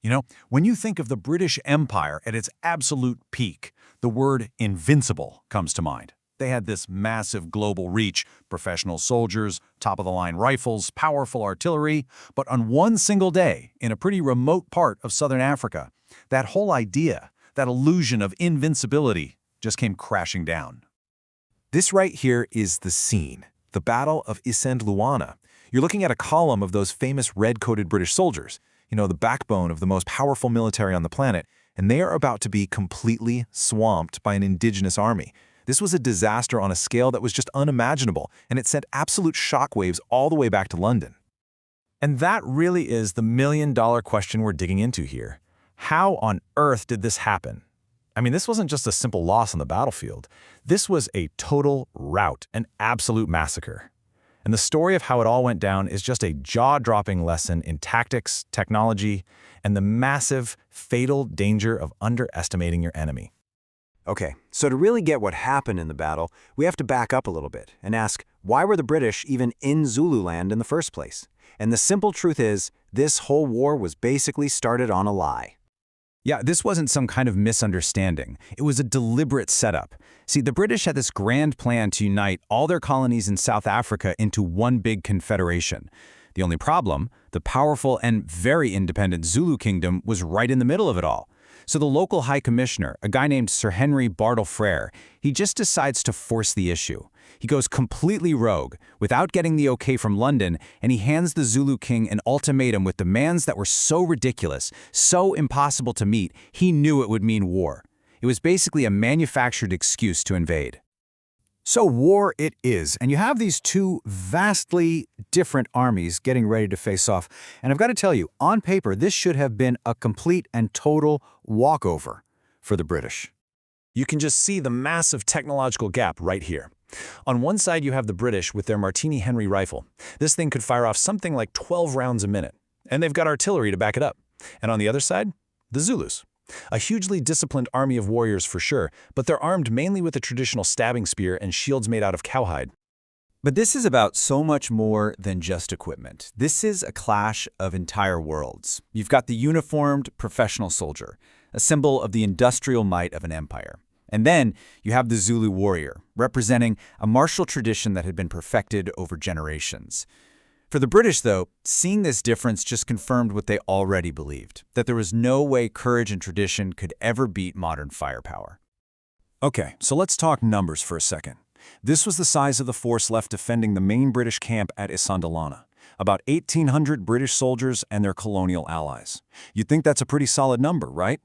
When you think of the British Empire at its absolute peak, the word invincible comes to mind. They had this massive global reach, professional soldiers, top-of-the-line rifles, powerful artillery, but on one single day, in a pretty remote part of southern Africa, that whole idea, that illusion of invincibility, just came crashing down. This right here is the scene, the Battle of Isandlwana. You're looking at a column of those famous red-coated British soldiers, the backbone of the most powerful military on the planet, and they are about to be completely swamped by an indigenous army. This was a disaster on a scale that was just unimaginable, and it sent absolute shockwaves all the way back to London. And that really is the million-dollar question we're digging into here. How on earth did this happen? I mean, this wasn't just a simple loss on the battlefield. This was a total rout, an absolute massacre. And the story of how it all went down is just a jaw-dropping lesson in tactics, technology, and the massive, fatal danger of underestimating your enemy. Okay, so to really get what happened in the battle, we have to back up a little bit and ask, why were the British even in Zululand in the first place? And the simple truth is, this whole war was basically started on a lie. Yeah, this wasn't some kind of misunderstanding. It was a deliberate setup. See, the British had this grand plan to unite all their colonies in South Africa into one big confederation. The only problem, the powerful and very independent Zulu kingdom was right in the middle of it all. So the local high commissioner, a guy named Sir Henry Bartle Frere, he just decides to force the issue. He goes completely rogue, without getting the okay from London, and he hands the Zulu king an ultimatum with demands that were so ridiculous, so impossible to meet, he knew it would mean war. It was basically a manufactured excuse to invade. So war it is, and you have these two vastly different armies getting ready to face off. And I've got to tell you, on paper, this should have been a complete and total walkover for the British. You can just see the massive technological gap right here. On one side, you have the British with their Martini Henry rifle. This thing could fire off something like 12 rounds a minute, and they've got artillery to back it up. And on the other side, the Zulus. A hugely disciplined army of warriors for sure, but they're armed mainly with a traditional stabbing spear and shields made out of cowhide. But this is about so much more than just equipment. This is a clash of entire worlds. You've got the uniformed professional soldier, a symbol of the industrial might of an empire. And then you have the Zulu warrior, representing a martial tradition that had been perfected over generations. For the British, though, seeing this difference just confirmed what they already believed, that there was no way courage and tradition could ever beat modern firepower. Okay, so let's talk numbers for a second. This was the size of the force left defending the main British camp at Isandlwana, about 1,800 British soldiers and their colonial allies. You'd think that's a pretty solid number, right?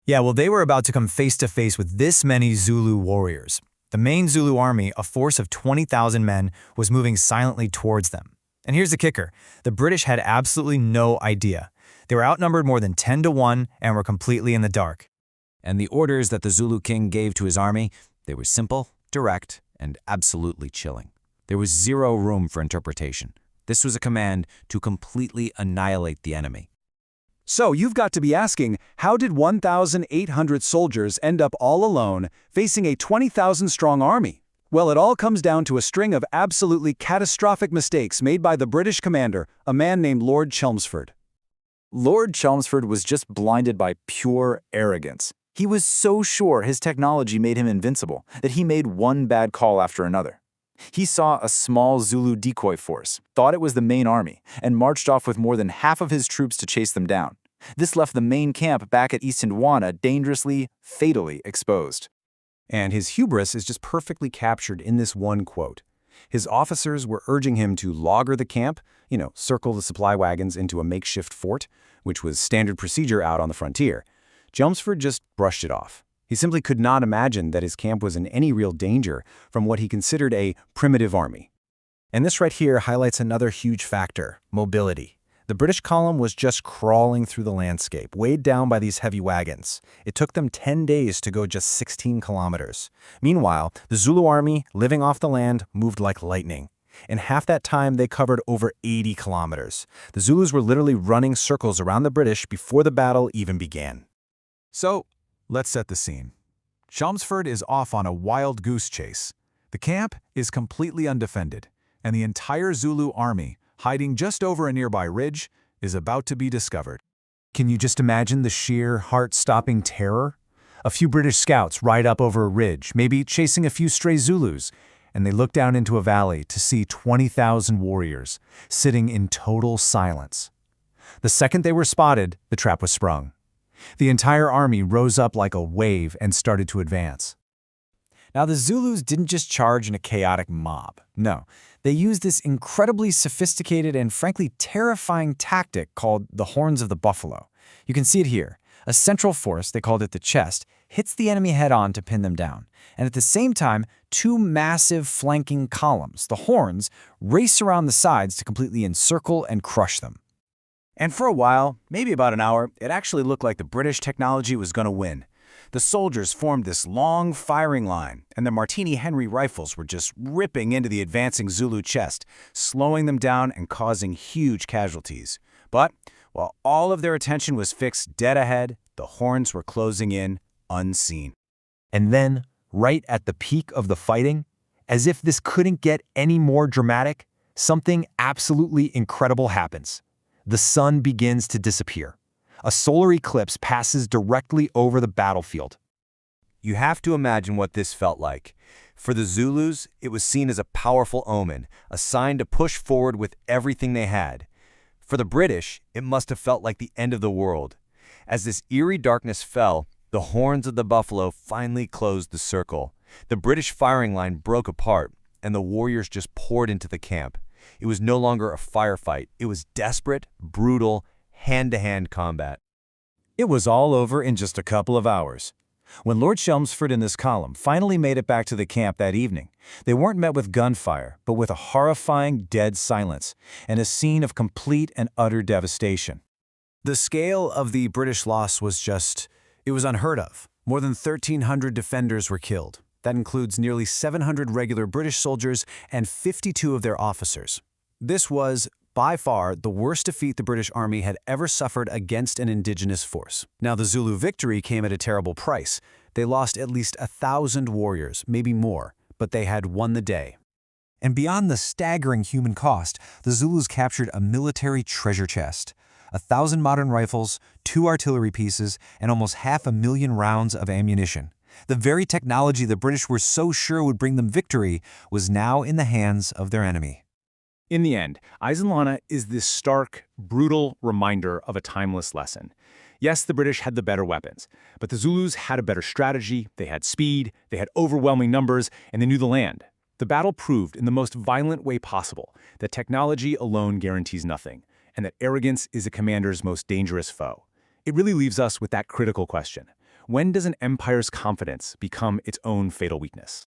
Yeah, well, they were about to come face-to-face with this many Zulu warriors. The main Zulu army, a force of 20,000 men, was moving silently towards them. And here's the kicker. The British had absolutely no idea. They were outnumbered more than 10 to 1 and were completely in the dark. And the orders that the Zulu king gave to his army, they were simple, direct, and absolutely chilling. There was zero room for interpretation. This was a command to completely annihilate the enemy. So you've got to be asking, how did 1,800 soldiers end up all alone, facing a 20,000-strong army? Well, it all comes down to a string of absolutely catastrophic mistakes made by the British commander, a man named Lord Chelmsford. Lord Chelmsford was just blinded by pure arrogance. He was so sure his technology made him invincible that he made one bad call after another. He saw a small Zulu decoy force, thought it was the main army, and marched off with more than half of his troops to chase them down. This left the main camp back at Isandlwana dangerously, fatally exposed. And his hubris is just perfectly captured in this one quote. His officers were urging him to logger the camp, circle the supply wagons into a makeshift fort, which was standard procedure out on the frontier. Chelmsford just brushed it off. He simply could not imagine that his camp was in any real danger from what he considered a primitive army. And this right here highlights another huge factor, mobility. The British column was just crawling through the landscape, weighed down by these heavy wagons. It took them 10 days to go just 16 kilometers. Meanwhile, the Zulu army, living off the land, moved like lightning. In half that time, they covered over 80 kilometers. The Zulus were literally running circles around the British before the battle even began. So, let's set the scene. Chelmsford is off on a wild goose chase. The camp is completely undefended, and the entire Zulu army, hiding just over a nearby ridge, is about to be discovered. Can you just imagine the sheer, heart-stopping terror? A few British scouts ride up over a ridge, maybe chasing a few stray Zulus, and they look down into a valley to see 20,000 warriors sitting in total silence. The second they were spotted, the trap was sprung. The entire army rose up like a wave and started to advance. Now, the Zulus didn't just charge in a chaotic mob. No, they used this incredibly sophisticated and frankly terrifying tactic called the horns of the buffalo. You can see it here. A central force, they called it the chest, hits the enemy head-on to pin them down. And at the same time, two massive flanking columns, the horns, race around the sides to completely encircle and crush them. And for a while, maybe about an hour, it actually looked like the British technology was going to win. The soldiers formed this long firing line, and their Martini Henry rifles were just ripping into the advancing Zulu chest, slowing them down and causing huge casualties. But while all of their attention was fixed dead ahead, the horns were closing in unseen. And then, right at the peak of the fighting, as if this couldn't get any more dramatic, something absolutely incredible happens. The sun begins to disappear. A solar eclipse passes directly over the battlefield. You have to imagine what this felt like. For the Zulus, it was seen as a powerful omen, a sign to push forward with everything they had. For the British, it must have felt like the end of the world. As this eerie darkness fell, the horns of the buffalo finally closed the circle. The British firing line broke apart, and the warriors just poured into the camp. It was no longer a firefight. It was desperate, brutal, hand-to-hand combat. It was all over in just a couple of hours. When Lord Chelmsford and this column finally made it back to the camp that evening, they weren't met with gunfire, but with a horrifying dead silence and a scene of complete and utter devastation. The scale of the British loss was it was unheard of. More than 1,300 defenders were killed. That includes nearly 700 regular British soldiers and 52 of their officers. This was, by far, the worst defeat the British Army had ever suffered against an indigenous force. Now, the Zulu victory came at a terrible price. They lost at least 1,000 warriors, maybe more, but they had won the day. And beyond the staggering human cost, the Zulus captured a military treasure chest. 1,000 modern rifles, 2 artillery pieces, and almost 500,000 rounds of ammunition. The very technology the British were so sure would bring them victory was now in the hands of their enemy. In the end, Isandlwana is this stark, brutal reminder of a timeless lesson. Yes, the British had the better weapons, but the Zulus had a better strategy, they had speed, they had overwhelming numbers, and they knew the land. The battle proved in the most violent way possible that technology alone guarantees nothing, and that arrogance is a commander's most dangerous foe. It really leaves us with that critical question. When does an empire's confidence become its own fatal weakness?